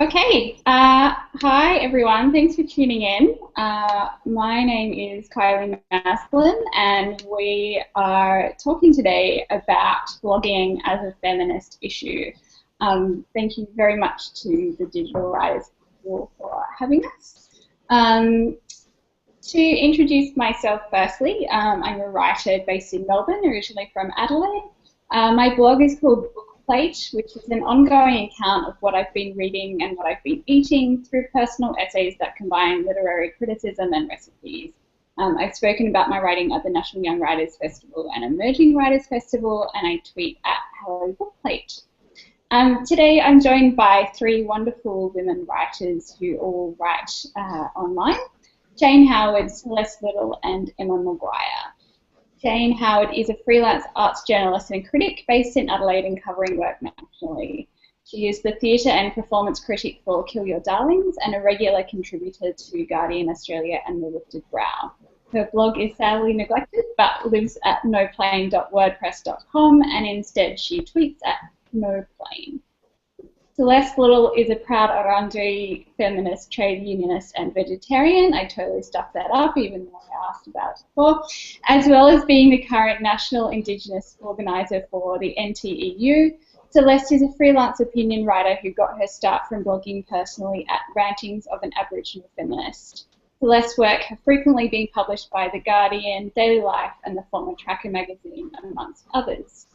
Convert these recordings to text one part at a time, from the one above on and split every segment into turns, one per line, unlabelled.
Okay, hi everyone, thanks for tuning in. My name is Kylie Maslin and we are talking today about blogging as a feminist issue. Thank you very much to the Digital Writers for having us. To introduce myself firstly, I'm a writer based in Melbourne, originally from Adelaide. My blog is called Plate, which is an ongoing account of what I've been reading and what I've been eating through personal essays that combine literary criticism and recipes. I've spoken about my writing at the National Young Writers Festival and Emerging Writers Festival, and I tweet at Hello Book Plate. Today I'm joined by three wonderful women writers who all write online: Jane Howard, Celeste Little, and Emma Maguire. Jane Howard is a freelance arts journalist and critic based in Adelaide and covering work nationally. She is the theatre and performance critic for Kill Your Darlings and a regular contributor to Guardian Australia and The Lifted Brow. Her blog is sadly neglected but lives at noplane.wordpress.com, and instead she tweets at noplane. Celeste Little is a proud Orangi feminist, trade unionist, and vegetarian. I totally stuffed that up, even though I asked about it before. As well as being the current National Indigenous Organiser for the NTEU, Celeste is a freelance opinion writer who got her start from blogging personally at Rantings of an Aboriginal Feminist. Celeste's work have frequently been published by The Guardian, Daily Life, and the former Tracker magazine, amongst others.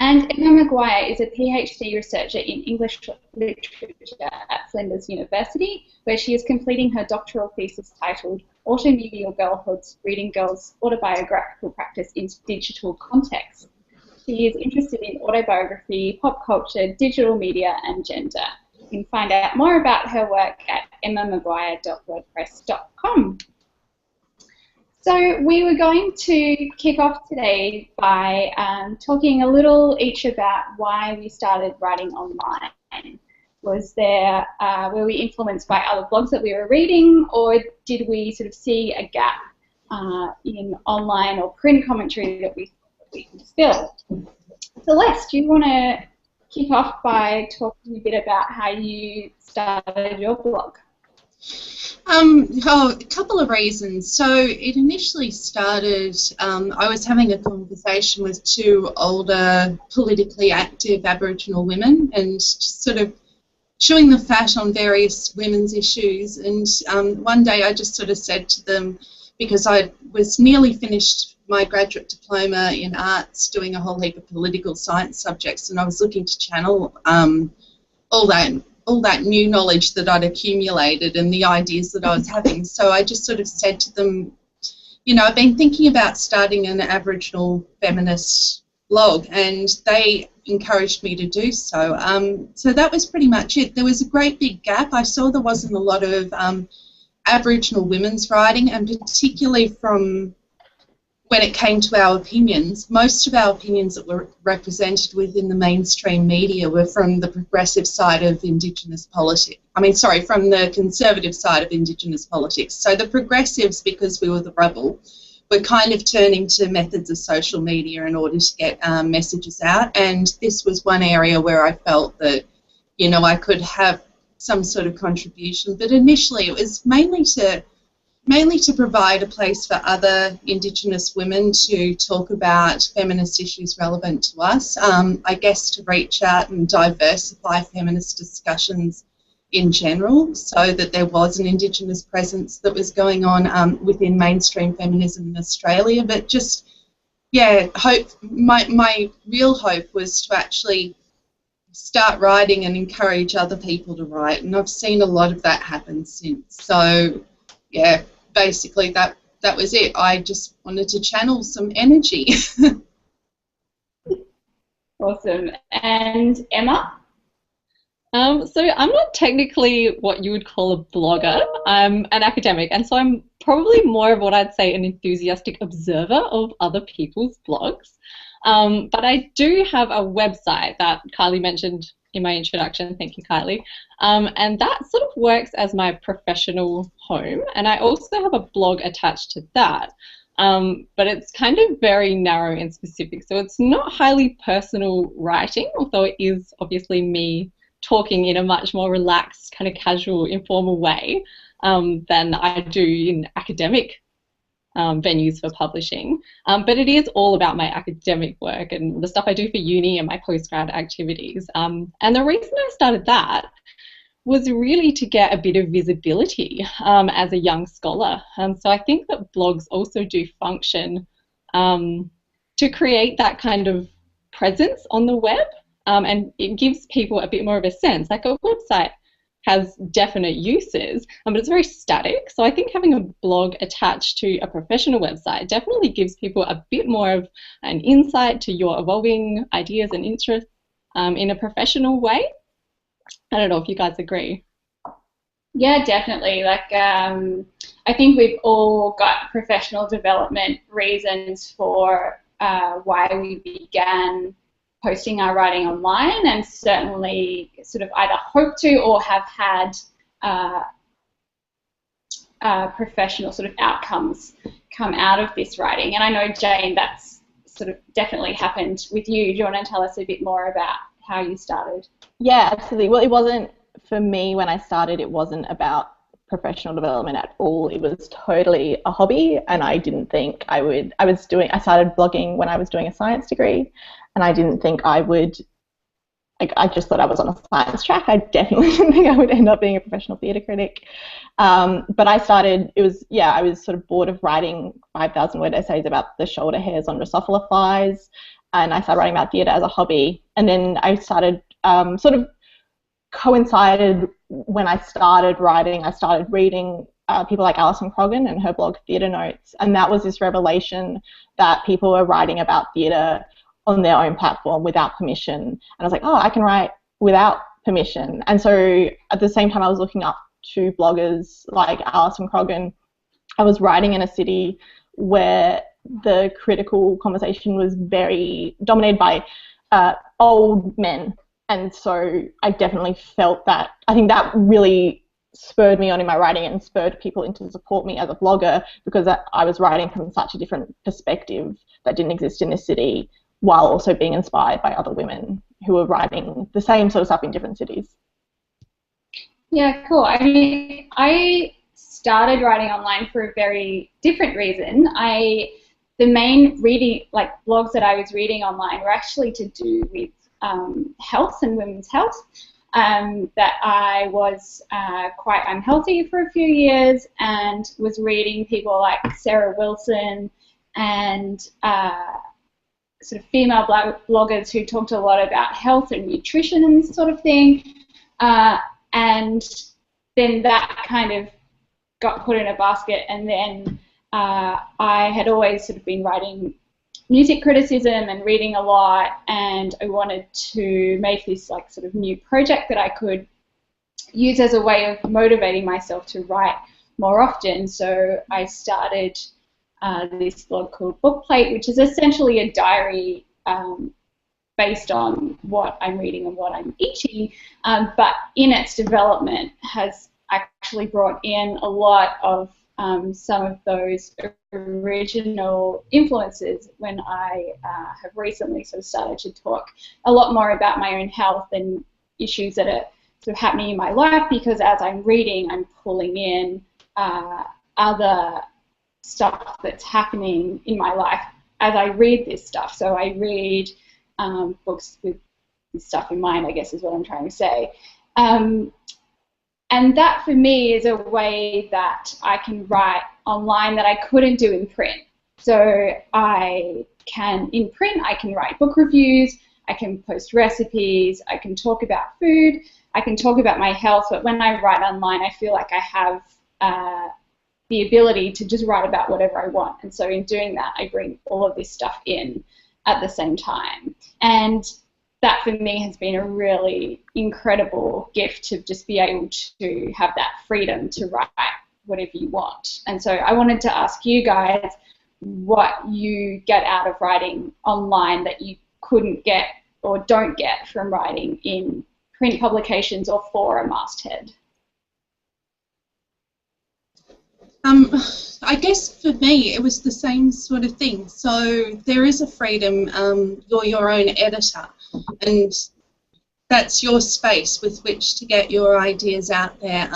And Emma Maguire is a PhD researcher in English literature at Flinders University, where she is completing her doctoral thesis titled Automedial Girlhood's Reading Girls' Autobiographical Practice in Digital Context. She is interested in autobiography, pop culture, digital media, and gender. You can find out more about her work at emmamaguire.wordpress.com. So we were going to kick off today by talking a little each about why we started writing online. Were we influenced by other blogs that we were reading, or did we sort of see a gap in online or print commentary that we could fill? Celeste, do you want to kick off by talking a bit about how you started your blog?
A couple of reasons. So it initially started, I was having a conversation with two older politically active Aboriginal women and just sort of chewing the fat on various women's issues, and one day I just sort of said to them, because I was nearly finished my graduate diploma in arts doing a whole heap of political science subjects, and I was looking to channel all that new knowledge that I'd accumulated and the ideas that I was having. So I just sort of said to them, you know, I've been thinking about starting an Aboriginal feminist blog, and they encouraged me to do so. So that was pretty much it. There was a great big gap. I saw there wasn't a lot of Aboriginal women's writing, and particularly from when it came to our opinions, most of our opinions that were represented within the mainstream media were from the progressive side of Indigenous politics. From the conservative side of Indigenous politics. So the progressives, because we were the rebel, were kind of turning to methods of social media in order to get messages out. And this was one area where I felt that, you know, I could have some sort of contribution. But initially it was mainly to provide a place for other Indigenous women to talk about feminist issues relevant to us, I guess to reach out and diversify feminist discussions in general, so that there was an Indigenous presence that was going on within mainstream feminism in Australia. But just, yeah, my real hope was to actually start writing and encourage other people to write, and I've seen a lot of that happen since. So, yeah, basically that was it. I just wanted to channel some energy.
Awesome. And Emma?
So I'm not technically what you would call a blogger. I'm an academic, and so I'm probably more of what I'd say an enthusiastic observer of other people's blogs. But I do have a website that Kylie mentioned in my introduction. Thank you, Kylie. And that sort of works as my professional home, and I also have a blog attached to that. But it's kind of very narrow and specific, so it's not highly personal writing, although it is obviously me talking in a much more relaxed, kind of casual, informal way than I do in academic venues for publishing. But it is all about my academic work and the stuff I do for uni and my postgrad activities. And the reason I started that was really to get a bit of visibility as a young scholar. So I think that blogs also do function to create that kind of presence on the web, and it gives people a bit more of a sense. Like a website has definite uses, but it's very static. So I think having a blog attached to a professional website definitely gives people a bit more of an insight to your evolving ideas and interests in a professional way. I don't know if you guys agree.
Yeah, definitely. Like, I think we've all got professional development reasons for why we began posting our writing online, and certainly sort of either hope to or have had professional sort of outcomes come out of this writing. And I know, Jane, that's sort of definitely happened with you. Do you want to tell us a bit more about how you started?
Yeah, absolutely. Well, it wasn't, for me when I started, it wasn't about professional development at all. It was totally a hobby, and I didn't think I would. I started blogging when I was doing a science degree, and I didn't think I would. I just thought I was on a science track. I definitely didn't think I would end up being a professional theatre critic. But I started. I was sort of bored of writing 5,000-word essays about the shoulder hairs on Drosophila flies, and I started writing about theatre as a hobby. And then I started sort of coincided when I started writing. I started reading people like Alison Croggan and her blog Theatre Notes, and that was this revelation that people were writing about theatre on their own platform without permission. And I was like, oh, I can write without permission. And so at the same time I was looking up to bloggers like Alison Croggan, I was writing in a city where the critical conversation was very dominated by old men. And so I definitely felt that. I think that really spurred me on in my writing and spurred people in to support me as a blogger, because I was writing from such a different perspective that didn't exist in this city, while also being inspired by other women who were writing the same sort of stuff in different cities.
Yeah, cool. I mean, I started writing online for a very different reason. The main reading, like blogs that I was reading online, were actually to do with health and women's health. That I was quite unhealthy for a few years, and was reading people like Sarah Wilson and sort of female bloggers who talked a lot about health and nutrition and this sort of thing. And then that kind of got put in a basket, and then I had always sort of been writing music criticism and reading a lot, and I wanted to make this like sort of new project that I could use as a way of motivating myself to write more often. So I started this blog called Bookplate, which is essentially a diary based on what I'm reading and what I'm eating, but in its development has actually brought in a lot of some of those original influences when I have recently sort of started to talk a lot more about my own health and issues that are sort of happening in my life, because as I'm reading, I'm pulling in other stuff that's happening in my life as I read this stuff. So I read books with this stuff in mind, I guess is what I'm trying to say. And that for me is a way that I can write online that I couldn't do in print. So in print, I can write book reviews, I can post recipes, I can talk about food, I can talk about my health, but when I write online, I feel like I have the ability to just write about whatever I want. And so in doing that, I bring all of this stuff in at the same time. And that for me has been a really incredible gift, to just be able to have that freedom to write whatever you want. And so I wanted to ask you guys what you get out of writing online that you couldn't get or don't get from writing in print publications or for a masthead.
I guess for me it was the same sort of thing. So there is a freedom, you're your own editor, and that's your space with which to get your ideas out there.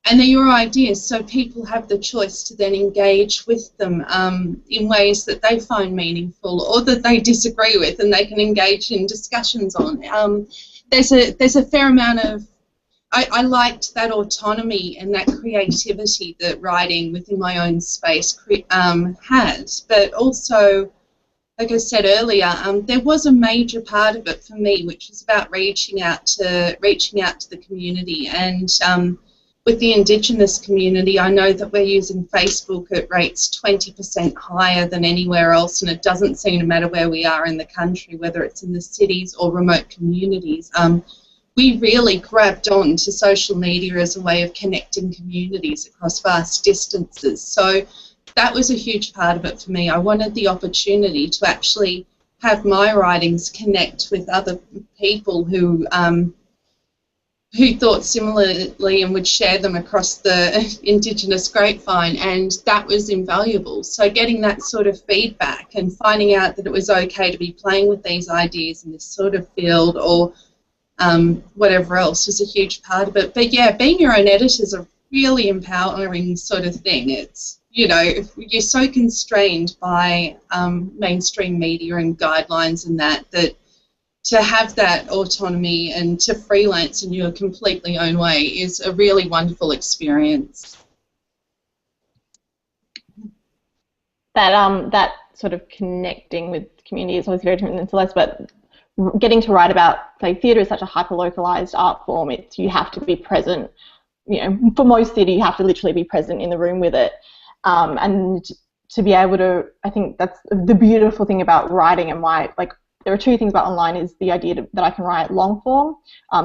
And they're your ideas, so people have the choice to then engage with them in ways that they find meaningful or that they disagree with, and they can engage in discussions on. There's a fair amount of, I liked that autonomy and that creativity that writing within my own space has, but also, like I said earlier, there was a major part of it for me, which was about reaching out to the community. And with the Indigenous community, I know that we're using Facebook at rates 20% higher than anywhere else, and it doesn't seem to matter where we are in the country, whether it's in the cities or remote communities. We really grabbed on to social media as a way of connecting communities across vast distances. So that was a huge part of it for me. I wanted the opportunity to actually have my writings connect with other people who thought similarly and would share them across the Indigenous grapevine, and that was invaluable. So getting that sort of feedback and finding out that it was okay to be playing with these ideas in this sort of field or whatever else was a huge part of it. But yeah, being your own editor is a really empowering sort of thing. It's, you know, if you're so constrained by mainstream media and guidelines and that to have that autonomy and to freelance in your completely own way is a really wonderful experience.
That sort of connecting with the community is always very different than Celeste, but getting to write about, like, theatre is such a hyper-localised art form. It's, you have to be present, you know, for most theatre you have to literally be present in the room with it. And to be able to, I think that's the beautiful thing about writing, and why, like, there are two things about online is the idea that I can write long form.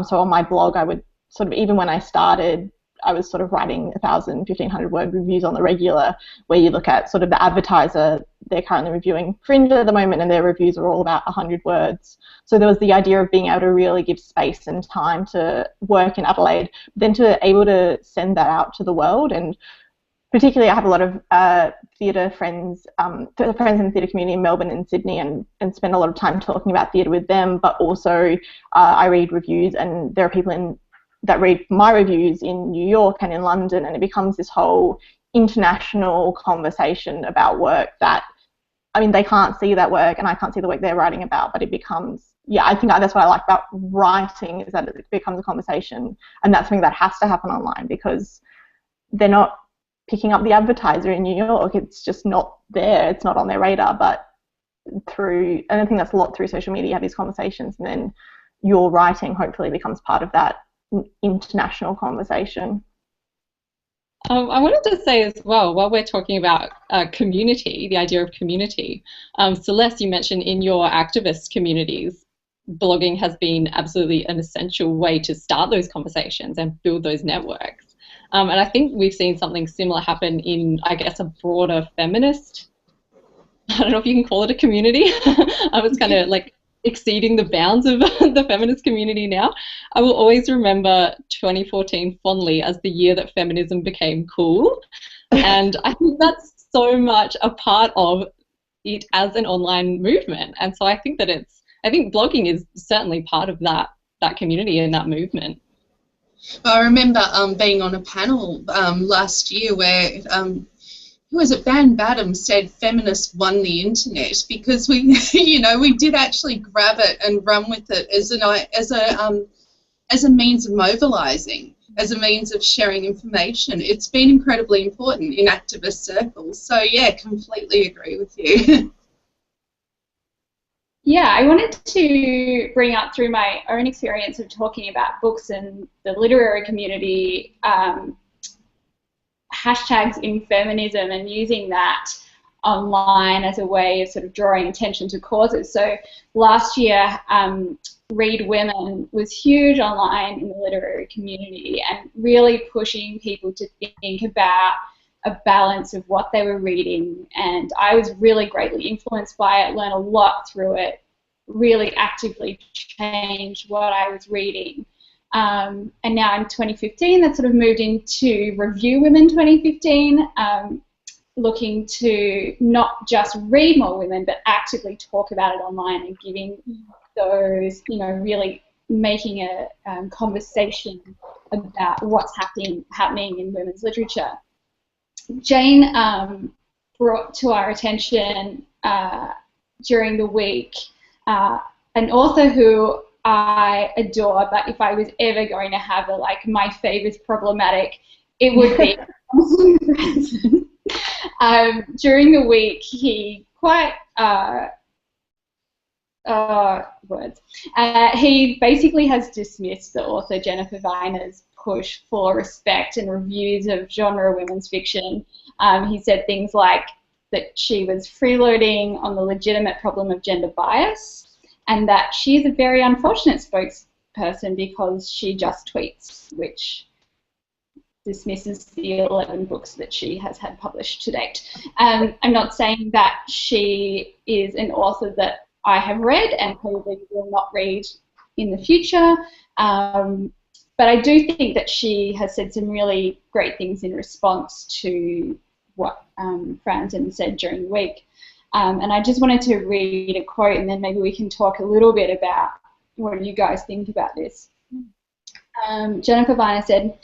So on my blog, I would sort of, even when I started, I was sort of writing 1,000, 1,500 word reviews on the regular, where you look at sort of the advertiser, they're currently reviewing Fringe at the moment, and their reviews are all about 100 words. So there was the idea of being able to really give space and time to work in Adelaide, then to able to send that out to the world. And particularly, I have a lot of theatre friends, friends in the theatre community in Melbourne and Sydney, and spend a lot of time talking about theatre with them. But also, I read reviews, and there are people that read my reviews in New York and in London, and it becomes this whole international conversation about work that, I mean, they can't see that work, and I can't see the work they're writing about, but it becomes, yeah, I think that's what I like about writing, is that it becomes a conversation, and that's something that has to happen online, because they're not picking up the advertiser in New York. It's just not there. It's not on their radar. But through, and I think that's a lot through social media, you have these conversations, and then your writing hopefully becomes part of that international conversation.
I wanted to say as well, while we're talking about community, the idea of community, Celeste, you mentioned in your activist communities, blogging has been absolutely an essential way to start those conversations and build those networks. And I think we've seen something similar happen in, I guess, a broader feminist, I don't know if you can call it a community. It's kind of like exceeding the bounds of the feminist community now. I will always remember 2014 fondly as the year that feminism became cool. And I think that's so much a part of it as an online movement. And so I think that I think blogging is certainly part of that community and that movement.
I remember being on a panel last year where, who was it, Van Batten said feminists won the internet, because we, you know, we did actually grab it and run with it as a means of mobilising, as a means of sharing information. It's been incredibly important in activist circles. So yeah, completely agree with you.
Yeah, I wanted to bring up, through my own experience of talking about books and the literary community, hashtags in feminism, and using that online as a way of sort of drawing attention to causes. So last year, Read Women was huge online in the literary community, and really pushing people to think about a balance of what they were reading, and I was really greatly influenced by it, learned a lot through it, really actively changed what I was reading. And now in 2015, that sort of moved into Review Women 2015, looking to not just read more women, but actively talk about it online, and giving those, you know, really making a conversation about what's happening in women's literature. Jane brought to our attention during the week an author who I adore, but if I was ever going to have my favourite problematic, it would be Franzen. During the week, he he basically has dismissed the author Jennifer Weiner's push for respect and reviews of genre women's fiction. He said things like that she was freeloading on the legitimate problem of gender bias, and that she is a very unfortunate spokesperson because she just tweets, which dismisses the 11 books that she has had published to date. I'm not saying that she is an author that I have read and probably will not read in the future, but I do think that she has said some really great things in response to what Franzen said during the week. And I just wanted to read a quote, and then maybe we can talk a little bit about what you guys think about this. Jennifer Weiner said,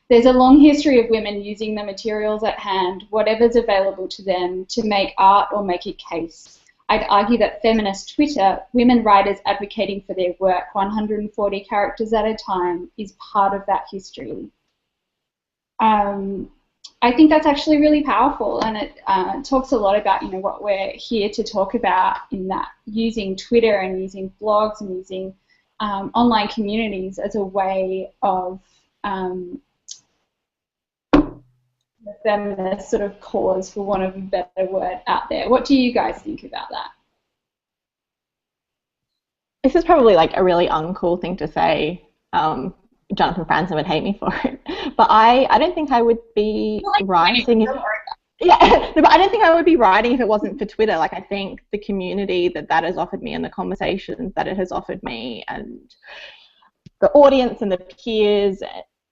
"There's a long history of women using the materials at hand, whatever's available to them, to make art or make a case. I'd argue that feminist Twitter, women writers advocating for their work 140 characters at a time, is part of that history." I think that's actually really powerful, and it talks a lot about what we're here to talk about, in that using Twitter and using blogs and using online communities as a way of the feminist sort of cause, for want of a better word, out there. What do you guys think about that?
This is probably a really uncool thing to say. Jonathan Franzen would hate me for it, but I don't think I would be writing. Yeah, no, but I don't think I would be writing if it wasn't for Twitter. I think the community that has offered me, and the conversations that it has offered me, and the audience and the peers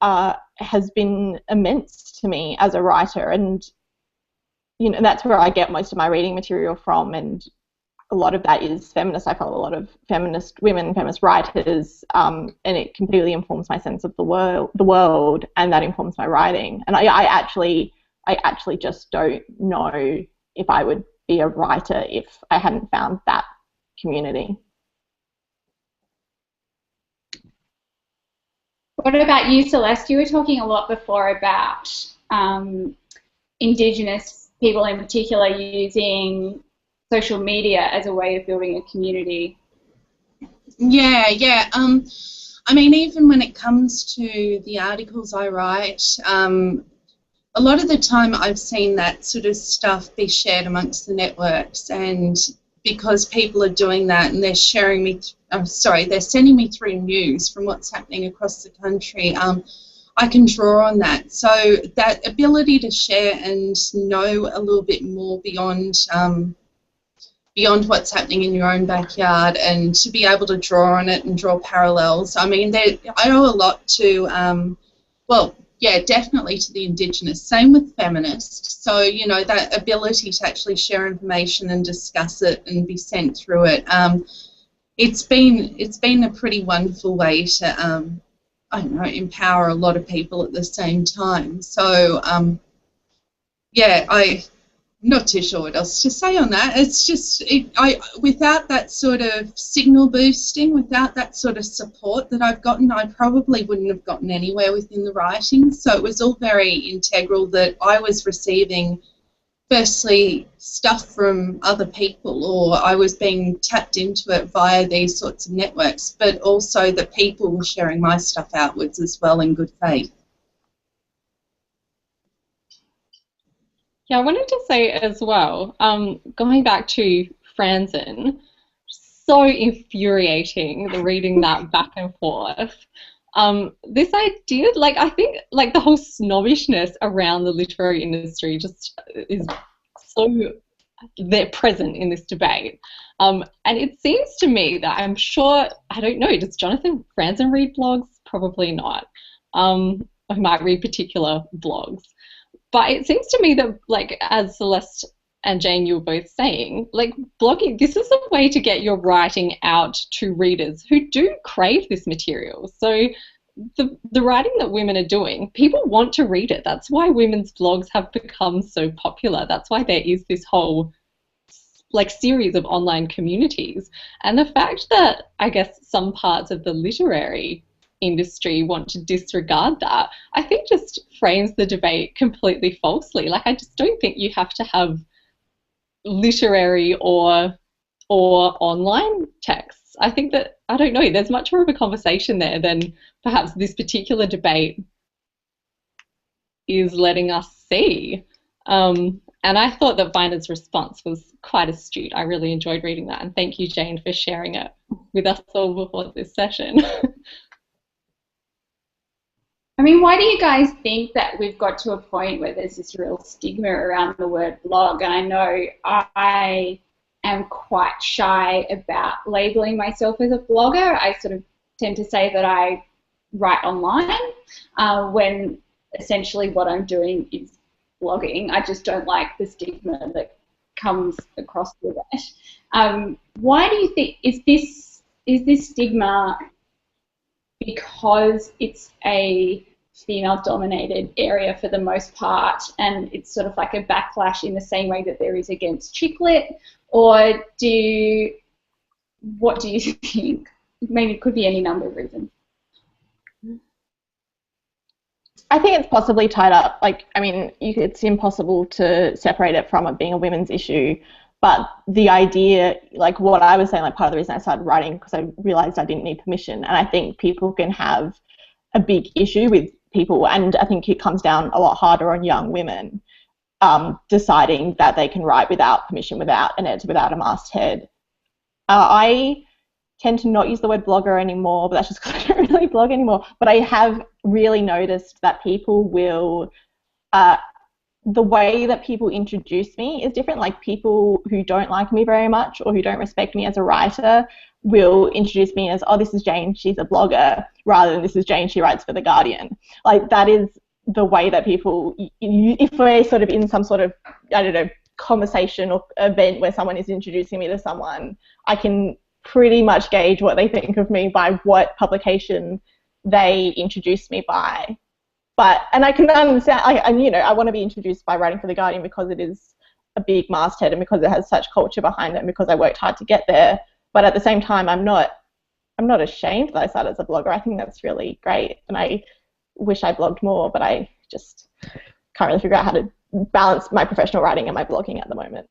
has been immense to me as a writer. And that's where I get most of my reading material from, and a lot of that is feminist. I follow a lot of feminist women, feminist writers, and it completely informs my sense of the world, and that informs my writing. And I actually just don't know if I would be a writer if I hadn't found that community.
What about you, Celeste? You were talking a lot before about Indigenous people in particular using social media as a way of building a community.
Yeah. I mean, even when it comes to the articles I write, a lot of the time I've seen that sort of stuff be shared amongst the networks, and because people are doing that and they're sharing me, they're sending me through news from what's happening across the country, I can draw on that. So that ability to share and know a little bit more beyond what's happening in your own backyard, and to be able to draw on it and draw parallels. I mean, I owe a lot to, definitely to the Indigenous. Same with feminists. So, that ability to actually share information and discuss it and be sent through it. It's been a pretty wonderful way to, empower a lot of people at the same time. So, I'm not too sure what else to say on that. It's just, without that sort of signal boosting, without that sort of support that I've gotten, I probably wouldn't have gotten anywhere within the writing. So it was all very integral that I was receiving, firstly, stuff from other people, or I was being tapped into it via these sorts of networks, but also that people were sharing my stuff outwards as well in good faith.
Yeah, I wanted to say as well, going back to Franzen, so infuriating, reading that back and forth. This idea, I think, the whole snobbishness around the literary industry just is so present in this debate. And it seems to me that, I'm sure, I don't know, does Jonathan Franzen read blogs? Probably not. I might read particular blogs. But it seems to me that, as Celeste and Jane, you were both saying, like, blogging, this is a way to get your writing out to readers who do crave this material. So the writing that women are doing, people want to read it. That's why women's blogs have become so popular. That's why there is this whole like series of online communities. And the fact that I guess some parts of the literary industry want to disregard that, I think just frames the debate completely falsely. Like, I just don't think you have to have literary or online texts. I think that, I don't know, there's much more of a conversation there than perhaps this particular debate is letting us see. And I thought that Viner's response was quite astute. I really enjoyed reading that, and thank you, Jane, for sharing it with us all before this session.
I mean, why do you guys think that we've got to a point where there's this real stigma around the word blog? And I know I am quite shy about labeling myself as a blogger. I sort of tend to say that I write online when essentially what I'm doing is blogging. I just don't like the stigma that comes across with it. Why do you think, is this stigma because it's a female-dominated area for the most part, and it's sort of like a backlash in the same way that there is against chick lit, or what do you think? Maybe it could be any number of reasons.
I think it's possibly tied up. Like, I mean, it's impossible to separate it from it being a women's issue. But the idea, like what I was saying, like part of the reason I started writing because I realized I didn't need permission. And I think people can have a big issue with people, and I think it comes down a lot harder on young women deciding that they can write without permission, without an editor, without a masthead. I tend to not use the word blogger anymore, but that's just because I don't really blog anymore. But I have really noticed that people will, the way that people introduce me is different. Like, people who don't like me very much or who don't respect me as a writer will introduce me as, oh, this is Jane, she's a blogger, rather than this is Jane, she writes for The Guardian. Like, that is the way that people, if we're sort of in some sort of, I don't know, conversation or event where someone is introducing me to someone, I can pretty much gauge what they think of me by what publication they introduced me by. And I can understand, I want to be introduced by writing for The Guardian because it is a big masthead and because it has such culture behind it and because I worked hard to get there. But at the same time, I'm not ashamed that I started as a blogger. I think that's really great, and I wish I blogged more, but I just can't really figure out how to balance my professional writing and my blogging at the moment.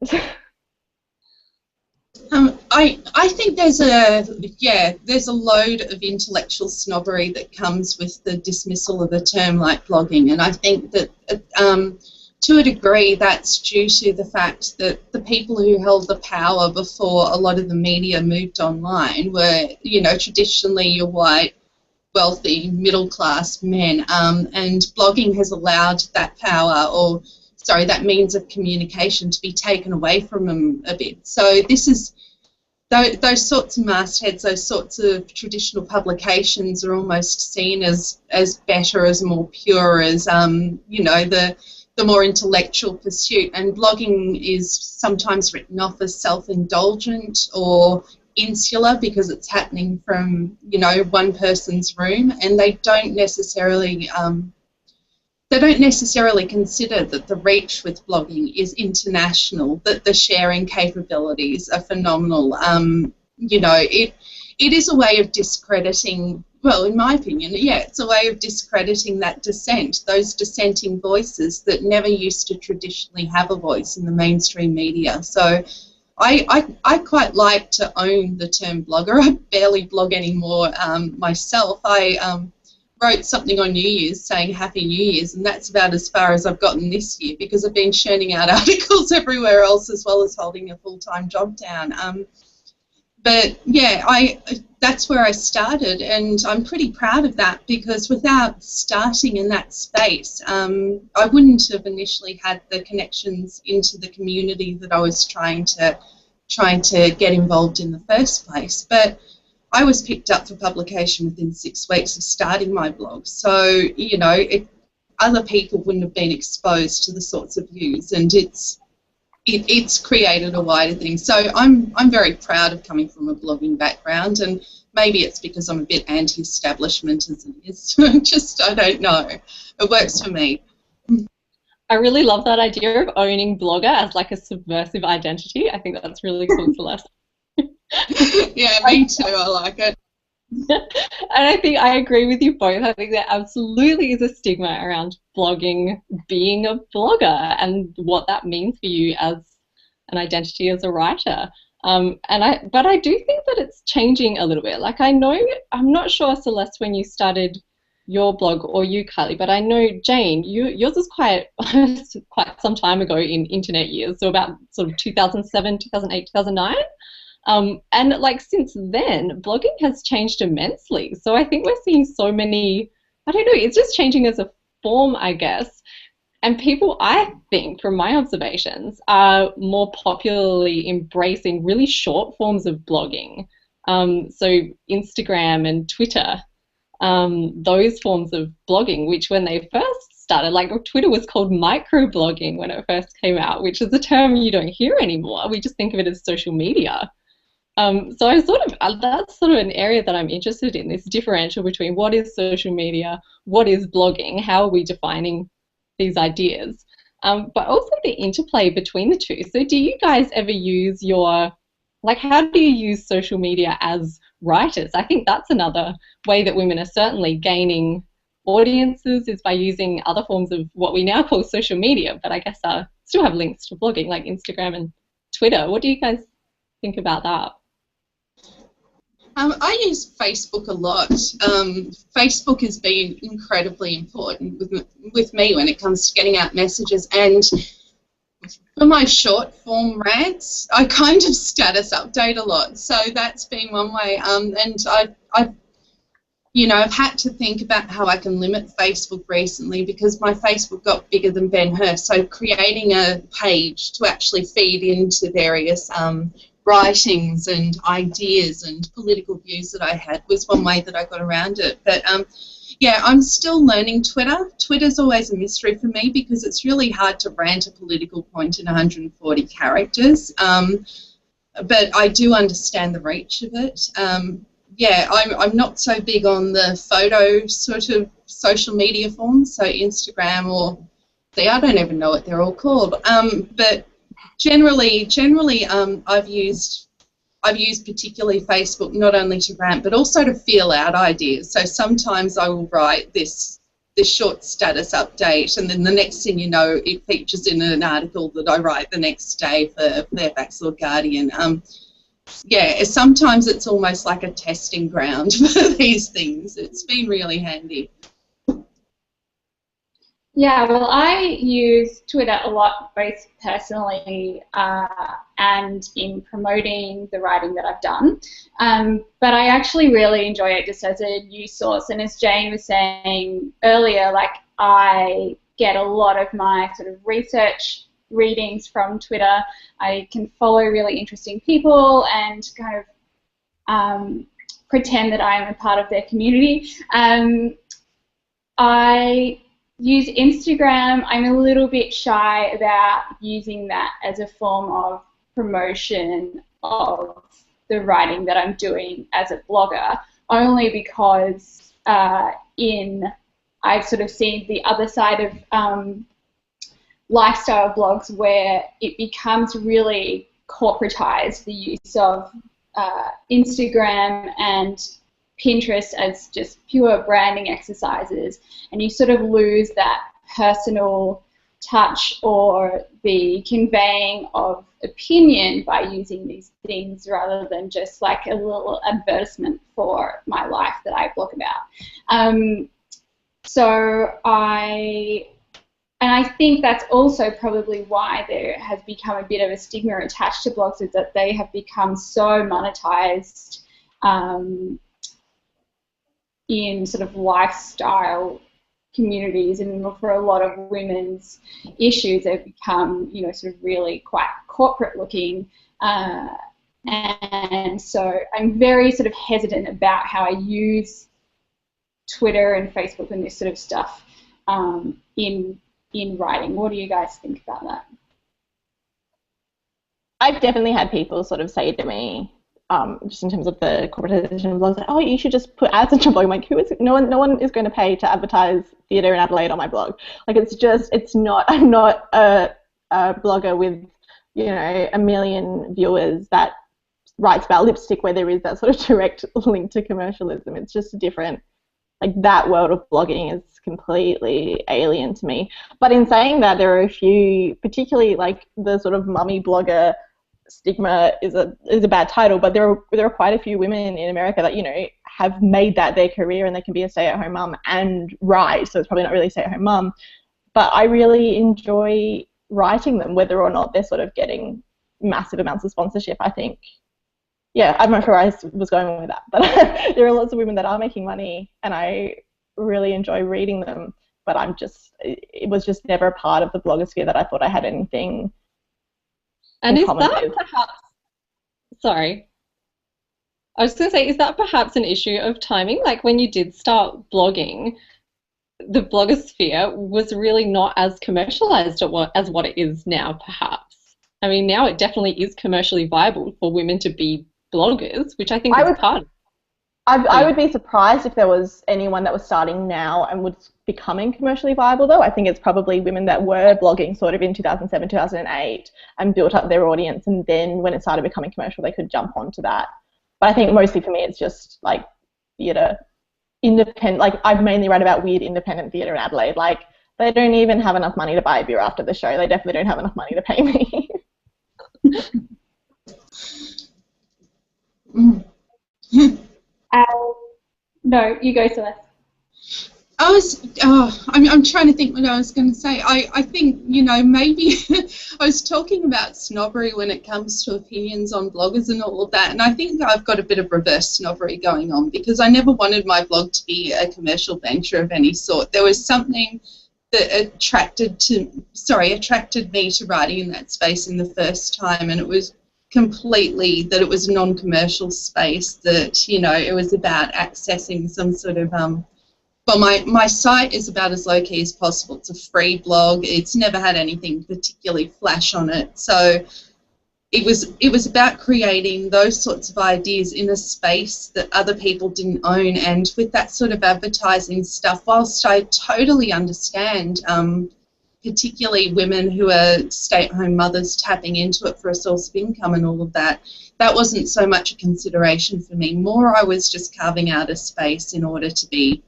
I think there's a load of intellectual snobbery that comes with the dismissal of a term like blogging, and I think that to a degree that's due to the fact that the people who held the power before a lot of the media moved online were, traditionally your white, wealthy, middle-class men, and blogging has allowed that power, that means of communication to be taken away from them a bit. So this is, those sorts of mastheads, those sorts of traditional publications are almost seen as better, as more pure, as, the more intellectual pursuit. And blogging is sometimes written off as self-indulgent or insular because it's happening from, one person's room, and they don't necessarily consider that the reach with blogging is international, that the sharing capabilities are phenomenal. It is a way of discrediting, well, in my opinion, it's a way of discrediting that dissent, those dissenting voices that never used to traditionally have a voice in the mainstream media. So I quite like to own the term blogger. I barely blog anymore myself. I wrote something on New Year's saying Happy New Year's, and that's about as far as I've gotten this year because I've been churning out articles everywhere else as well as holding a full-time job down. But yeah, that's where I started, and I'm pretty proud of that because without starting in that space, I wouldn't have initially had the connections into the community that I was trying to get involved in the first place. But I was picked up for publication within 6 weeks of starting my blog. So, other people wouldn't have been exposed to the sorts of views, and it's it's created a wider thing. So I'm very proud of coming from a blogging background, and maybe it's because I'm a bit anti-establishment as it is. Just, I don't know. It works for me.
I really love that idea of owning Blogger as like a subversive identity. I think that's really cool, Celeste.
Yeah, me too. I like it.
And I think I agree with you both. I think there absolutely is a stigma around blogging, being a blogger, and what that means for you as an identity as a writer. But I do think that it's changing a little bit. Like I know, I'm not sure, Celeste, when you started your blog, or you, Kylie, but I know, Jane, yours was quite some time ago in internet years, so about sort of 2007, 2008, 2009. And like since then, blogging has changed immensely. So I think we're seeing so many, I don't know, it's just changing as a form, I guess. And people, I think, from my observations, are more popularly embracing really short forms of blogging. So Instagram and Twitter, those forms of blogging, which when they first started, like Twitter was called microblogging when it first came out, which is a term you don't hear anymore. We just think of it as social media. So I that's sort of an area that I'm interested in, this differential between what is social media, what is blogging, how are we defining these ideas, but also the interplay between the two. So do you guys ever use how do you use social media as writers? I think that's another way that women are certainly gaining audiences, is by using other forms of what we now call social media, but I guess still have links to blogging like Instagram and Twitter. What do you guys think about that?
I use Facebook a lot. Facebook has been incredibly important with me when it comes to getting out messages, and for my short form rants, I kind of status update a lot. So that's been one way. And I've had to think about how I can limit Facebook recently, because my Facebook got bigger than Ben Hur. So creating a page to actually feed into various writings and ideas and political views that I had was one way that I got around it. But yeah, I'm still learning Twitter. Twitter's always a mystery for me, because it's really hard to rant a political point in 140 characters. But I do understand the reach of it. Yeah, I'm not so big on the photo sort of social media forms, so Instagram I don't even know what they're all called. But generally, I've used particularly Facebook not only to rant but also to feel out ideas. So sometimes I will write this short status update, and then the next thing you know, it features in an article that I write the next day for Fairfax or Guardian. Yeah, sometimes it's almost like a testing ground for these things. It's been really handy.
Yeah, well, I use Twitter a lot, both personally and in promoting the writing that I've done. But I actually really enjoy it just as a news source. And as Jane was saying earlier, like I get a lot of my sort of research readings from Twitter. I can follow really interesting people and kind of pretend that I am a part of their community. I use Instagram. I'm a little bit shy about using that as a form of promotion of the writing that I'm doing as a blogger, only because I've sort of seen the other side of lifestyle blogs where it becomes really corporatized, the use of Instagram and Pinterest as just pure branding exercises, and you sort of lose that personal touch or the conveying of opinion by using these things rather than just like a little advertisement for my life that I blog about. And I think that's also probably why there has become a bit of a stigma attached to blogs, is that they have become so monetized in sort of lifestyle communities, and for a lot of women's issues they've become, you know, sort of really quite corporate looking, and so I'm very sort of hesitant about how I use Twitter and Facebook and this sort of stuff in writing. What do you guys think about that?
I've definitely had people sort of say to me, just in terms of the corporatization of blogs, like, oh, you should just put ads on your blog. I'm like, no one is going to pay to advertise theatre in Adelaide on my blog. Like, I'm not a blogger with, you know, 1 million viewers that writes about lipstick where there is that sort of direct link to commercialism. It's just a different, like, that world of blogging is completely alien to me. But in saying that, there are a few, particularly like the sort of mummy blogger stigma is a bad title, but there are quite a few women in America that, you know, have made that their career, and they can be a stay-at-home mum and write. So it's probably not really stay-at-home mum, but I really enjoy writing them, whether or not they're sort of getting massive amounts of sponsorship. I think, yeah, I'm not sure where I was going with that, but there are lots of women that are making money, and I really enjoy reading them. But it was just never a part of the blogosphere that I thought I had anything.
And is that perhaps, sorry, I was going to say, is that perhaps an issue of timing? Like, when you did start blogging, the blogosphere was really not as commercialized as what it is now, perhaps. I mean, now it definitely is commercially viable for women to be bloggers, which I think is part of it.
I would be surprised if there was anyone that was starting now and was becoming commercially viable, though. I think it's probably women that were blogging sort of in 2007, 2008 and built up their audience, and then when it started becoming commercial, they could jump onto that. But I think mostly for me, it's just like theatre, independent. Like, I've mainly read about weird independent theatre in Adelaide. Like, they don't even have enough money to buy a beer after the show. They definitely don't have enough money to pay me.
No, you go, Celeste.
I'm trying to think what I was going to say. I think, you know, maybe I was talking about snobbery when it comes to opinions on bloggers and all of that, and I think I've got a bit of reverse snobbery going on, because I never wanted my blog to be a commercial venture of any sort. There was something that attracted me to writing in that space in the first time, and it was completely that it was a non-commercial space, that, you know, it was about accessing some sort of well, my site is about as low-key as possible. It's a free blog. It's never had anything particularly flash on it. So it was about creating those sorts of ideas in a space that other people didn't own. And with that sort of advertising stuff, whilst I totally understand, particularly women who are stay-at-home mothers tapping into it for a source of income and all of that, that wasn't so much a consideration for me. More, I was just carving out a space in order to be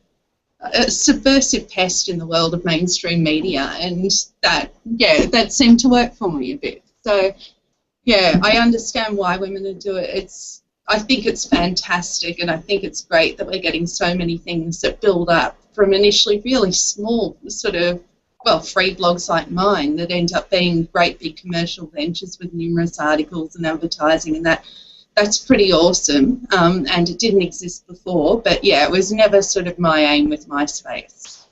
a subversive pest in the world of mainstream media, and that seemed to work for me a bit. So, yeah, I understand why women do it. I think it's fantastic, and I think it's great that we're getting so many things that build up from initially really small sort of, well, free blogs like mine that end up being great big commercial ventures with numerous articles and advertising, and that's pretty awesome, and it didn't exist before, but yeah, it was never sort of my aim with my space.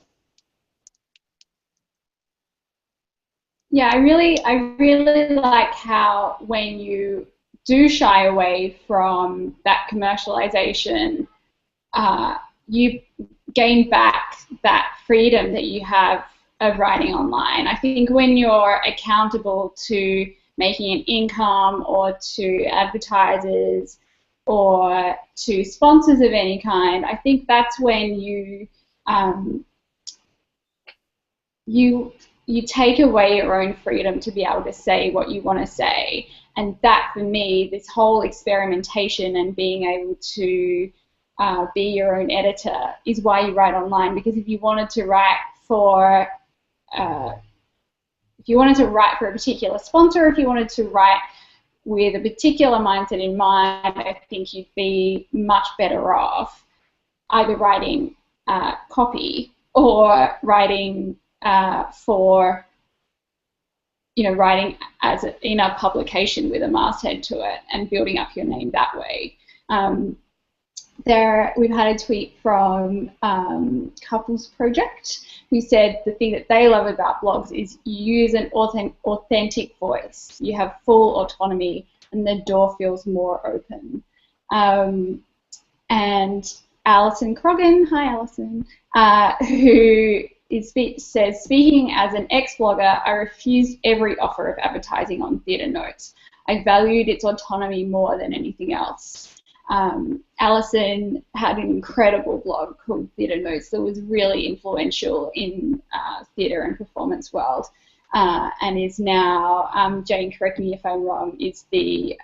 Yeah, I really like how when you do shy away from that commercialization, you gain back that freedom that you have of writing online. I think when you're accountable to making an income, or to advertisers, or to sponsors of any kind, I think that's when you take away your own freedom to be able to say what you want to say. And that, for me, this whole experimentation and being able to be your own editor is why you write online. Because if you wanted to write for a particular sponsor, if you wanted to write with a particular mindset in mind, I think you'd be much better off either writing copy or writing writing in a publication with a masthead to it and building up your name that way. We've had a tweet from Couples Project who said the thing that they love about blogs is you use an authentic voice. You have full autonomy and the door feels more open. And Alison Croggan, hi Alison, who says, speaking as an ex-blogger, I refused every offer of advertising on theatre notes. I valued its autonomy more than anything else. Alison had an incredible blog called Theatre Notes that was really influential in theatre and performance world, and is now, Jane, correct me if I'm wrong, is the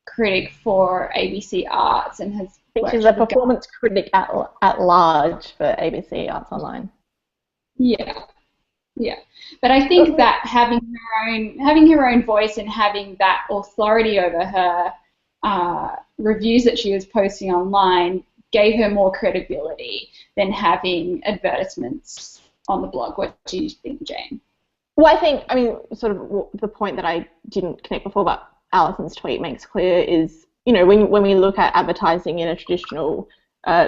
critic for ABC Arts and has
She's a performance critic at large for ABC Arts Online.
Yeah, yeah. But I think that having her own voice and having that authority over her reviews that she was posting online gave her more credibility than having advertisements on the blog. What do you think, Jane?
Well, I mean, sort of the point that I didn't connect before, but Alison's tweet makes clear is, you know, when we look at advertising in a traditional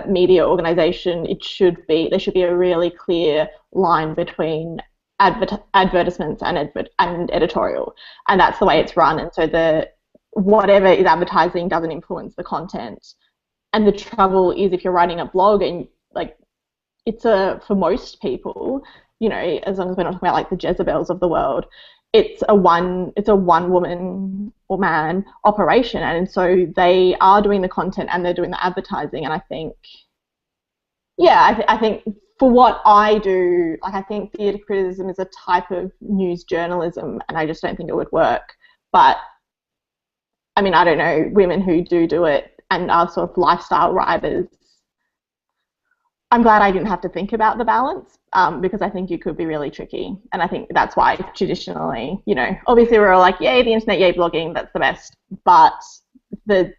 media organisation, there should be a really clear line between advertisements and editorial, and that's the way it's run. And so whatever is advertising doesn't influence the content. And the trouble is, if you're writing a blog and it's for most people, you know, as long as we're not talking about like the Jezebels of the world, it's a one woman or man operation, and so they are doing the content and they're doing the advertising. And I think, I think for what I do, I think theatre criticism is a type of news journalism, and I just don't think it would work. But I mean, I don't know, women who do it and are sort of lifestyle writers, I'm glad I didn't have to think about the balance, because I think it could be really tricky. And I think that's why traditionally, you know, obviously we're all like, yay, the internet, yay, blogging, that's the best. But the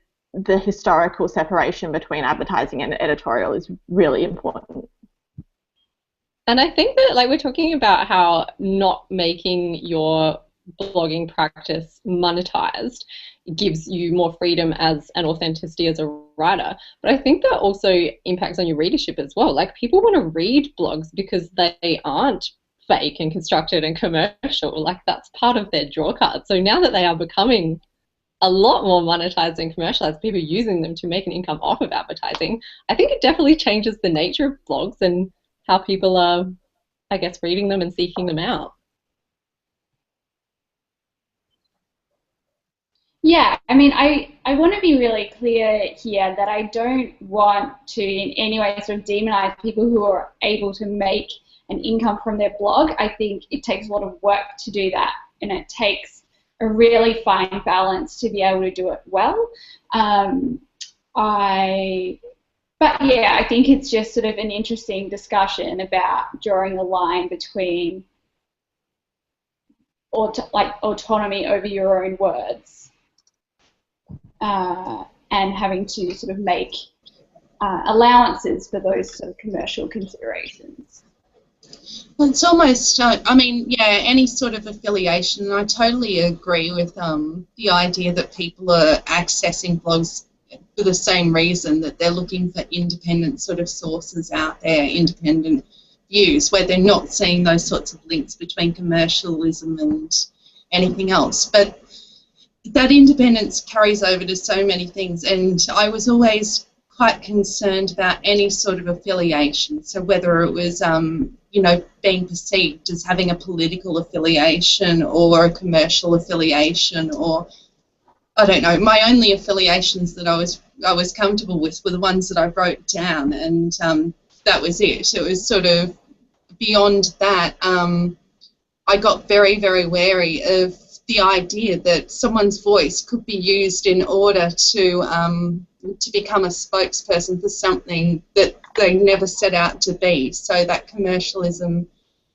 historical separation between advertising and editorial is really important.
And I think that, we're talking about how not making your blogging practice monetized gives you more freedom as an authenticity as a writer, but I think that also impacts on your readership as well. People want to read blogs because they aren't fake and constructed and commercial. That's part of their draw card. So now that they are becoming a lot more monetized and commercialized, people using them to make an income off of advertising, I think it definitely changes the nature of blogs and how people are, I guess, reading them and seeking them out.
Yeah, I mean, I want to be really clear here that I don't want to in any way sort of demonize people who are able to make an income from their blog. I think it takes a lot of work to do that, and it takes a really fine balance to be able to do it well. But yeah, I think it's just sort of an interesting discussion about drawing a line between autonomy over your own words. And having to sort of make allowances for those sort of commercial considerations.
Well, it's almost, I mean, yeah, any sort of affiliation, and I totally agree with the idea that people are accessing blogs for the same reason, that they're looking for independent sort of sources out there, independent views, where they're not seeing those sorts of links between commercialism and anything else. But that independence carries over to so many things, and I was always quite concerned about any sort of affiliation. So whether it was, you know, being perceived as having a political affiliation or a commercial affiliation, or I don't know. My only affiliations that I was comfortable with were the ones that I wrote down, and that was it. It was sort of beyond that. I got very, very wary of the idea that someone's voice could be used in order to become a spokesperson for something that they never set out to be. So that commercialism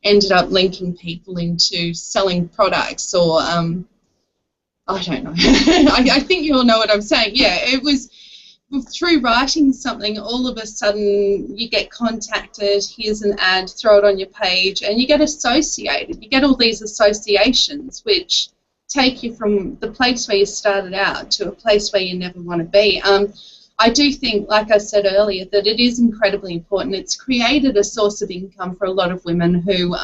ended up linking people into selling products, or I don't know. I think you all know what I'm saying. Yeah, it was through writing something, all of a sudden you get contacted, here's an ad, throw it on your page, and you get associated. You get all these associations which take you from the place where you started out to a place where you never want to be. I do think, like I said earlier, that it is incredibly important. It's created a source of income for a lot of women who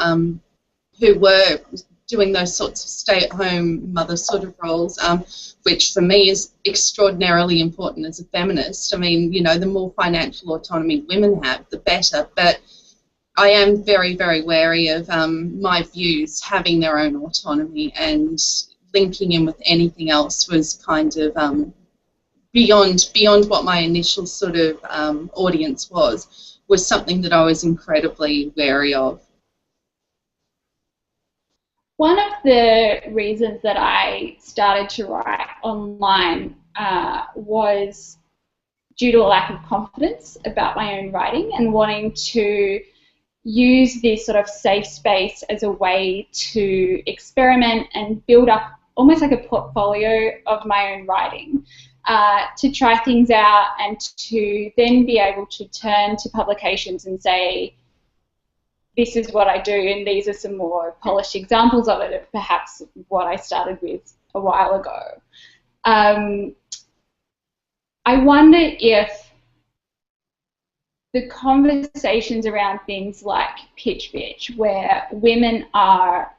were doing those sorts of stay-at-home mother sort of roles, which for me is extraordinarily important as a feminist. I mean, you know, the more financial autonomy women have, the better. But I am very, very wary of my views having their own autonomy, and linking in with anything else was kind of beyond what my initial sort of audience was something that I was incredibly wary of.
One of the reasons that I started to write online was due to a lack of confidence about my own writing and wanting to use this sort of safe space as a way to experiment and build up almost like a portfolio of my own writing, to try things out and to then be able to turn to publications and say, this is what I do and these are some more polished examples of it, of perhaps what I started with a while ago. I wonder if the conversations around things like pitch bitch, where women are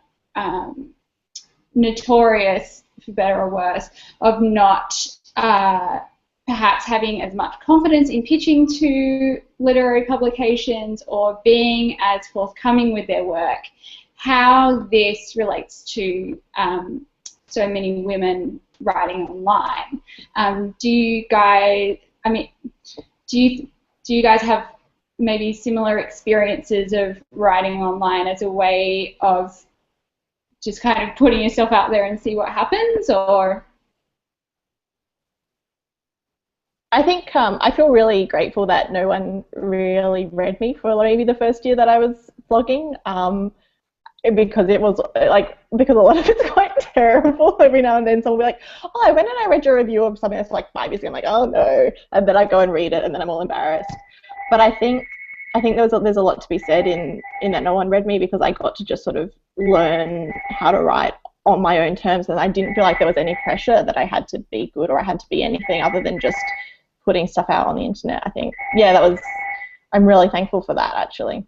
notorious, for better or worse, of not perhaps having as much confidence in pitching to literary publications or being as forthcoming with their work, how this relates to so many women writing online. Do you guys have maybe similar experiences of writing online as a way of just kind of putting yourself out there and see what happens, or?
I think I feel really grateful that no one really read me for maybe the first year that I was blogging, because it was because a lot of it's quite terrible. Every now and then someone will be like, oh, I went and I read your review of something that's like 5 years ago. I'm like, oh no, and then I go and read it and then I'm all embarrassed. But I think there's a lot to be said in that no one read me, because I got to just sort of learn how to write on my own terms, and I didn't feel like there was any pressure that I had to be good or I had to be anything other than just putting stuff out on the internet. I think, yeah, I'm really thankful for that, actually.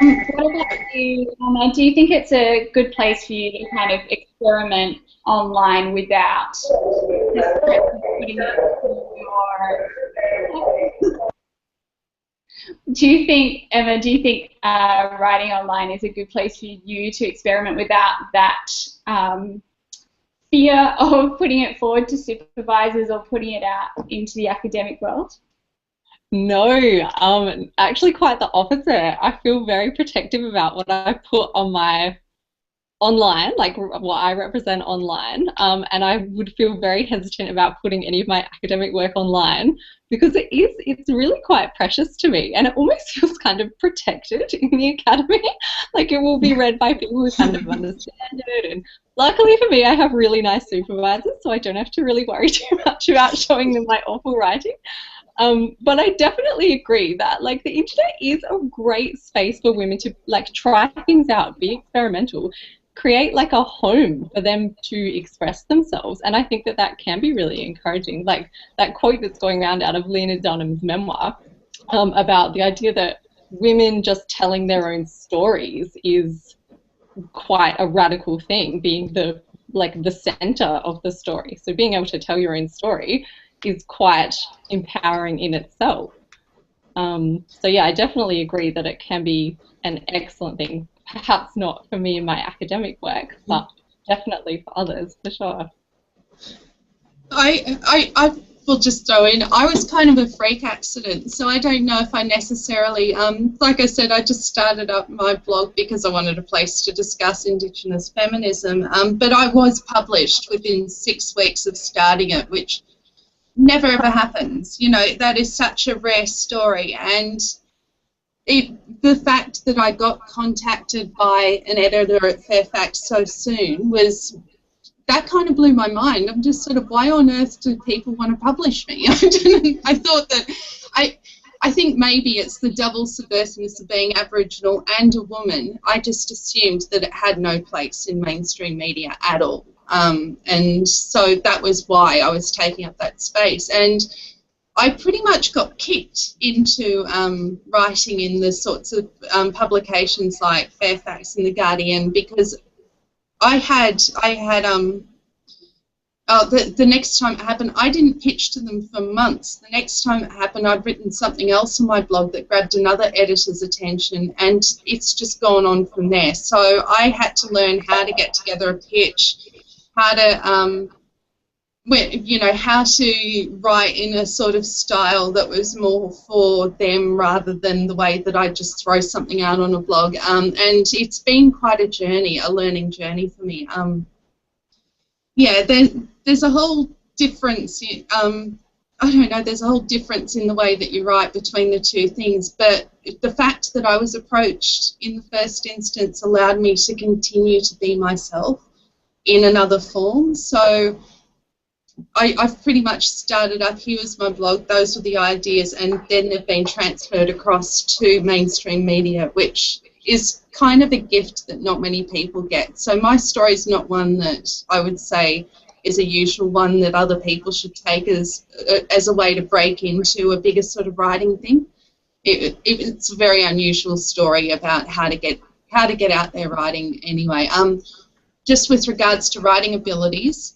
What about you, Anna? Do you think it's a good place for you to kind of experiment online without just putting it in your... Do you think, Emma, writing online is a good place for you to experiment without that fear of putting it forward to supervisors or putting it out into the academic world?
No, actually quite the opposite. I feel very protective about what I put on my online, like what I represent online, and I would feel very hesitant about putting any of my academic work online, because it's really quite precious to me, and it almost feels kind of protected in the academy. Like, it will be read by people who kind of understand it, and luckily for me I have really nice supervisors, so I don't have to really worry too much about showing them my awful writing. But I definitely agree that, like, the internet is a great space for women to, like, try things out, be experimental, create like a home for them to express themselves, and I think that can be really encouraging. Like that quote that's going around out of Lena Dunham's memoir about the idea that women just telling their own stories is quite a radical thing, being the center of the story. So being able to tell your own story is quite empowering in itself. So yeah, I definitely agree that it can be an excellent thing. Perhaps not for me in my academic work, but definitely for others, for sure.
I will just throw in, I was kind of a freak accident, so I don't know if I necessarily, like I said, I just started up my blog because I wanted a place to discuss Indigenous feminism, but I was published within 6 weeks of starting it, which never ever happens. You know, that is such a rare story, and the fact that I got contacted by an editor at Fairfax so soon that kind of blew my mind. I'm just sort of, why on earth do people want to publish me? I thought that, I think maybe it's the double subversiveness of being Aboriginal and a woman. I just assumed that it had no place in mainstream media at all. And so that was why I was taking up that space. And I pretty much got kicked into writing in the sorts of publications like Fairfax and The Guardian, because I the next time it happened, I didn't pitch to them for months. The next time it happened, I'd written something else on my blog that grabbed another editor's attention, and it's just gone on from there. So I had to learn how to get together a pitch, how to, how to write in a sort of style that was more for them rather than the way that I just throw something out on a blog. And it's been quite a journey, a learning journey for me. Yeah, there's a whole difference. I don't know. There's a whole difference in the way that you write between the two things. But the fact that I was approached in the first instance allowed me to continue to be myself in another form. So I've pretty much started up. Here was my blog. Those were the ideas, and then they've been transferred across to mainstream media, which is kind of a gift that not many people get. So my story is not one that I would say is a usual one that other people should take as a way to break into a bigger sort of writing thing. It's a very unusual story about how to get out there writing anyway. Just with regards to writing abilities,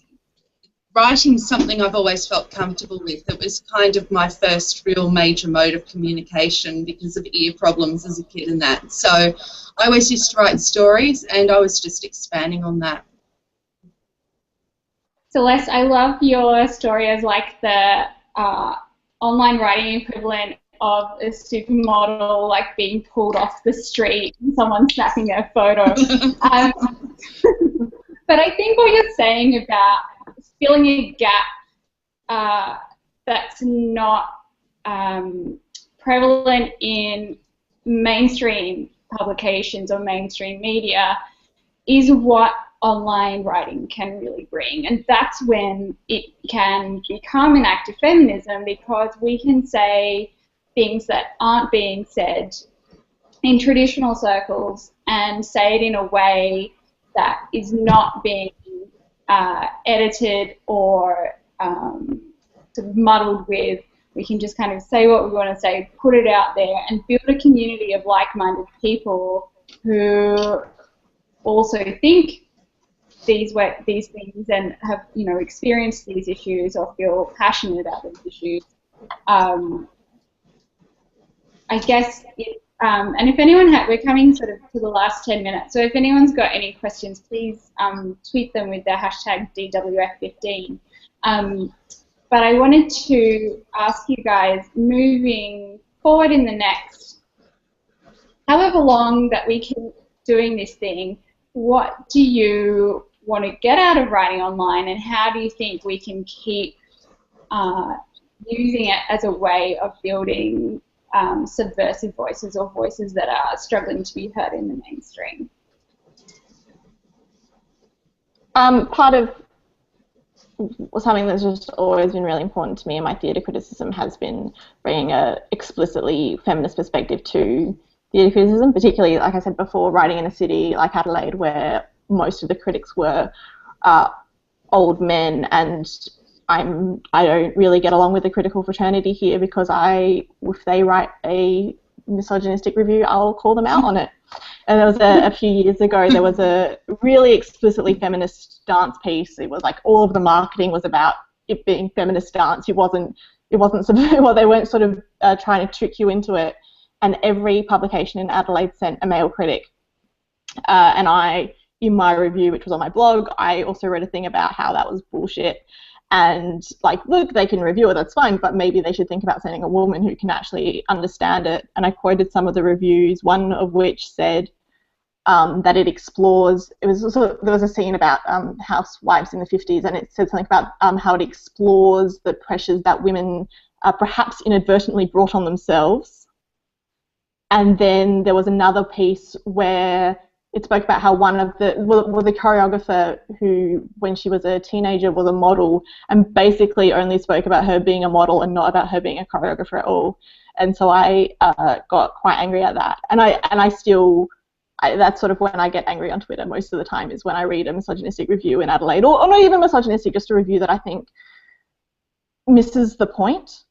writing's something I've always felt comfortable with. It was kind of my first real major mode of communication because of ear problems as a kid and that. So I always used to write stories, and I was just expanding on that.
Celeste, I love your story as like the online writing equivalent of a supermodel like being pulled off the street and someone snapping a photo. But I think what you're saying about filling a gap that's not prevalent in mainstream publications or mainstream media is what online writing can really bring. And that's when it can become an act of feminism, because we can say things that aren't being said in traditional circles and say it in a way that is not being edited or sort of muddled with. We can just kind of say what we want to say, put it out there, and build a community of like-minded people who also think these things and have, experienced these issues or feel passionate about these issues. I guess, and if anyone we're coming sort of to the last 10 minutes, so if anyone's got any questions, please tweet them with the hashtag DWF15. But I wanted to ask you guys, moving forward in the next however long that we keep doing this thing, what do you want to get out of writing online, and how do you think we can keep using it as a way of building subversive voices or voices that are struggling to be heard in the mainstream?
Part of something that's just always been really important to me in my theatre criticism has been bringing a explicitly feminist perspective to theatre criticism, particularly, like I said before, writing in a city like Adelaide where most of the critics were old men, and I don't really get along with the critical fraternity here because if they write a misogynistic review, I'll call them out on it. And there was a few years ago, there was a really explicitly feminist dance piece. It was like all of the marketing was about it being feminist dance. It wasn't sort of, well, they weren't sort of trying to trick you into it. And every publication in Adelaide sent a male critic. And I, in my review, which was on my blog, I also wrote a thing about how that was bullshit. And like, look, they can review it, that's fine, but maybe they should think about sending a woman who can actually understand it. And I quoted some of the reviews, one of which said that it explores, there was a scene about housewives in the 50s, and it said something about how it explores the pressures that women perhaps inadvertently brought on themselves. And then there was another piece where it spoke about how one of the choreographer who, when she was a teenager, was a model, and basically only spoke about her being a model and not about her being a choreographer at all. And so I got quite angry at that. And that's sort of when I get angry on Twitter most of the time, is when I read a misogynistic review in Adelaide, or not even misogynistic, just a review that I think misses the point.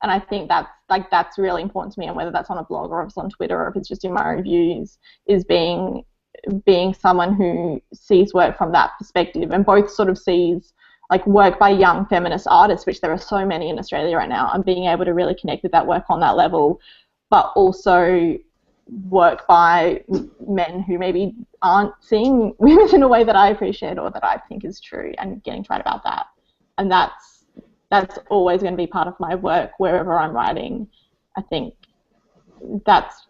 And I think that's really important to me, and whether that's on a blog or if it's on Twitter or if it's just in my reviews, is being being someone who sees work from that perspective and both sort of sees like work by young feminist artists, which there are so many in Australia right now, and being able to really connect with that work on that level, but also work by men who maybe aren't seeing women in a way that I appreciate or that I think is true, and getting to write about that. And that's always going to be part of my work wherever I'm writing. I think that's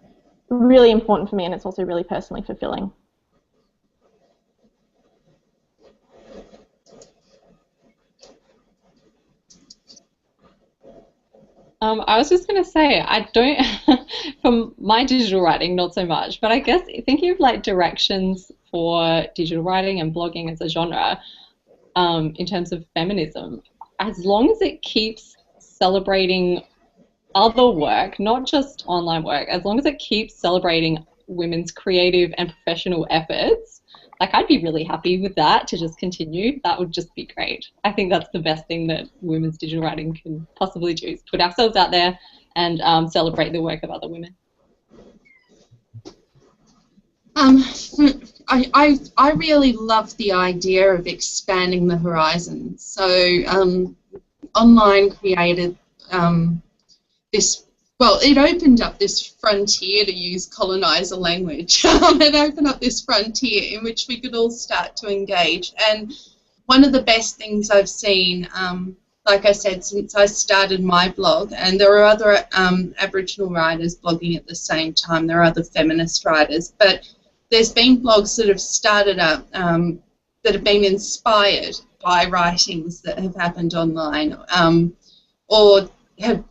really important for me, and it's also really personally fulfilling.
I was just going to say, I don't, from my digital writing, not so much, but I guess thinking of like directions for digital writing and blogging as a genre, in terms of feminism, as long as it keeps celebrating other work, not just online work, as long as it keeps celebrating women's creative and professional efforts, like I'd be really happy with that to just continue. That would just be great. I think that's the best thing that women's digital writing can possibly do, is put ourselves out there and celebrate the work of other women.
I really love the idea of expanding the horizon. So online created this, well, it opened up this frontier, to use colonizer language. It opened up this frontier in which we could all start to engage. And one of the best things I've seen, like I said, since I started my blog, and there are other Aboriginal writers blogging at the same time, there are other feminist writers, but there's been blogs that have started up that have been inspired by writings that have happened online, or have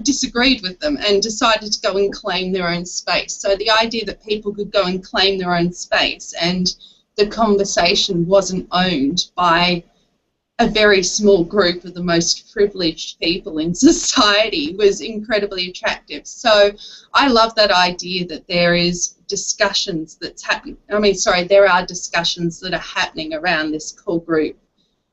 disagreed with them and decided to go and claim their own space. So the idea that people could go and claim their own space and the conversation wasn't owned by a very small group of the most privileged people in society was incredibly attractive. So I love that idea that there is discussions that's happening. There are discussions that are happening around this core group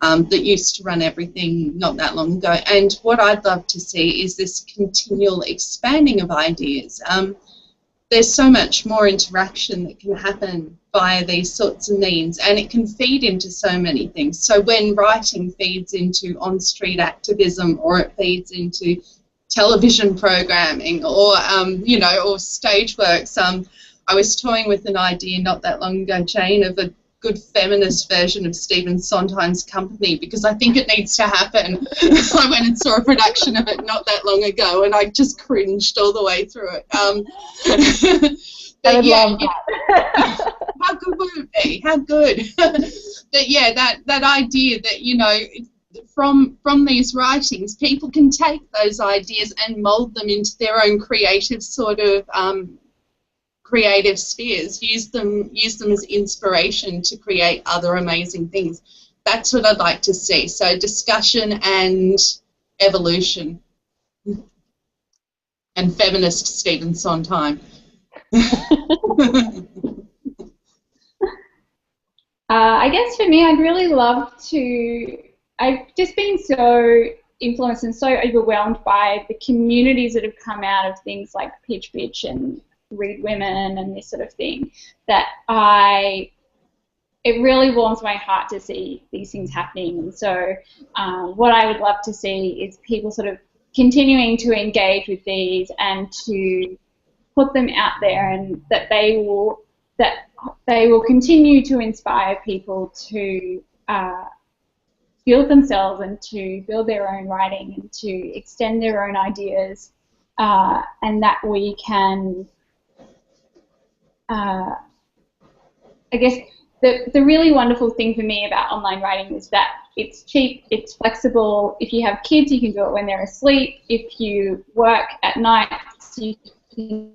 that used to run everything not that long ago. And what I'd love to see is this continual expanding of ideas. There's so much more interaction that can happen via these sorts of means, and it can feed into so many things. So when writing feeds into on-street activism, or it feeds into television programming, or or stage works. I was toying with an idea not that long ago, Jane, of a good feminist version of Stephen Sondheim's Company, because I think it needs to happen. I went and saw a production of it not that long ago, and I just cringed all the way through it.
I would love that.
How good would it be? How good? But yeah, that idea that from these writings, people can take those ideas and mould them into their own creative sort of creative spheres, use them as inspiration to create other amazing things. That's what I'd like to see. So discussion and evolution. And feminist Stephen Sondheim.
I guess for me, I'd really love to, I've just been so influenced and so overwhelmed by the communities that have come out of things like Peach Bitch and Read Women and this sort of thing, that it really warms my heart to see these things happening. And so what I would love to see is people sort of continuing to engage with these and to put them out there, and that they will continue to inspire people to build themselves and to build their own writing and to extend their own ideas, and that we can I guess the really wonderful thing for me about online writing is that it's cheap, it's flexible. If you have kids, you can do it when they're asleep. If you work at night, you can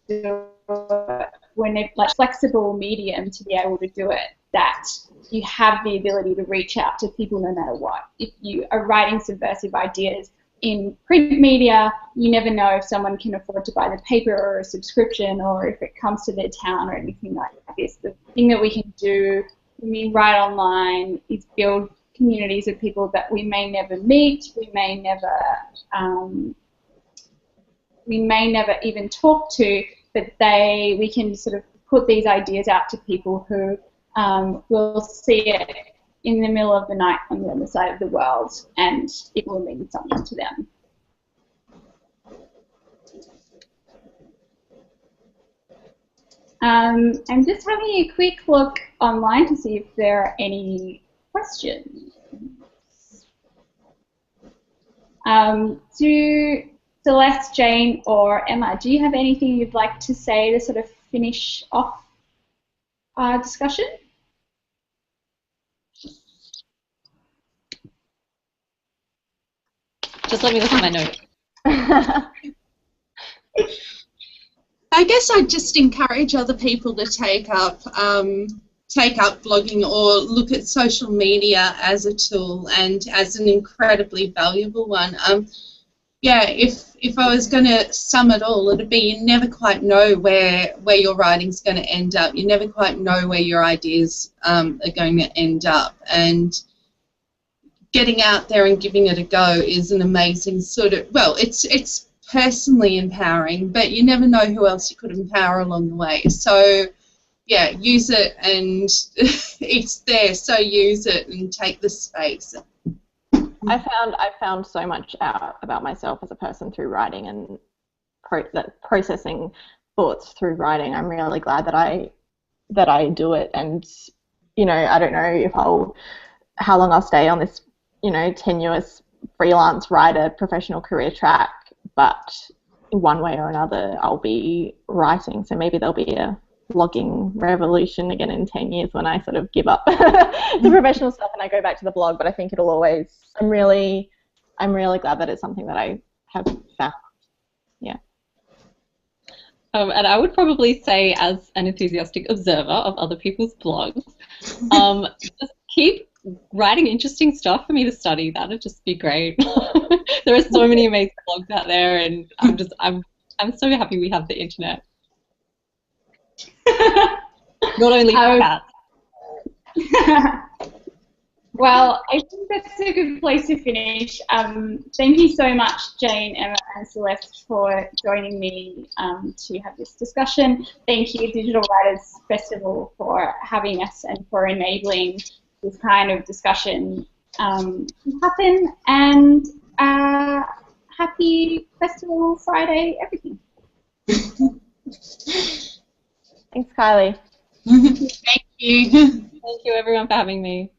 do it when it's like flexible medium to be able to do it, that you have the ability to reach out to people no matter what. If you are writing subversive ideas in print media, you never know if someone can afford to buy the paper or a subscription, or if it comes to their town or anything like this. The thing that we can do when we write online is build communities of people that we may never meet, we may never even talk to, but we can sort of put these ideas out to people who will see it in the middle of the night on the other side of the world, and it will mean something to them. I'm just having a quick look online to see if there are any questions. Do Celeste, Jane, or Emma, do you have anything you'd like to say to sort of finish off our discussion?
Just let me look at my notes.
I guess I'd just encourage other people to take up blogging or look at social media as a tool and as an incredibly valuable one. Yeah, if I was going to sum it all, it'd be you never quite know where your writing's going to end up. You never quite know where your ideas are going to end up, and getting out there and giving it a go is an amazing sort of, well, it's personally empowering, but you never know who else you could empower along the way. So yeah, use it, and it's there, so use it and take the space.
I found so much out about myself as a person through writing and processing thoughts through writing. I'm really glad that I do it, and you know, I don't know how long I'll stay on this, you know, tenuous freelance writer professional career track, but one way or another I'll be writing. So maybe there'll be a blogging revolution again in 10 years when I sort of give up the professional stuff and I go back to the blog, but I think it'll always, I'm really glad that it's something that I have found. Yeah.
And I would probably say, as an enthusiastic observer of other people's blogs, just keep writing interesting stuff for me to study. That would just be great. There are so many amazing blogs out there, and I'm so happy we have the internet. Not only cats.
Well, I think that's a good place to finish. Thank you so much, Jane, Emma, and Celeste, for joining me to have this discussion. Thank you, Digital Writers Festival, for having us and for enabling this kind of discussion to happen. And happy Festival Friday, everything.
Thanks, Kylie.
Thank you.
Thank you, everyone, for having me.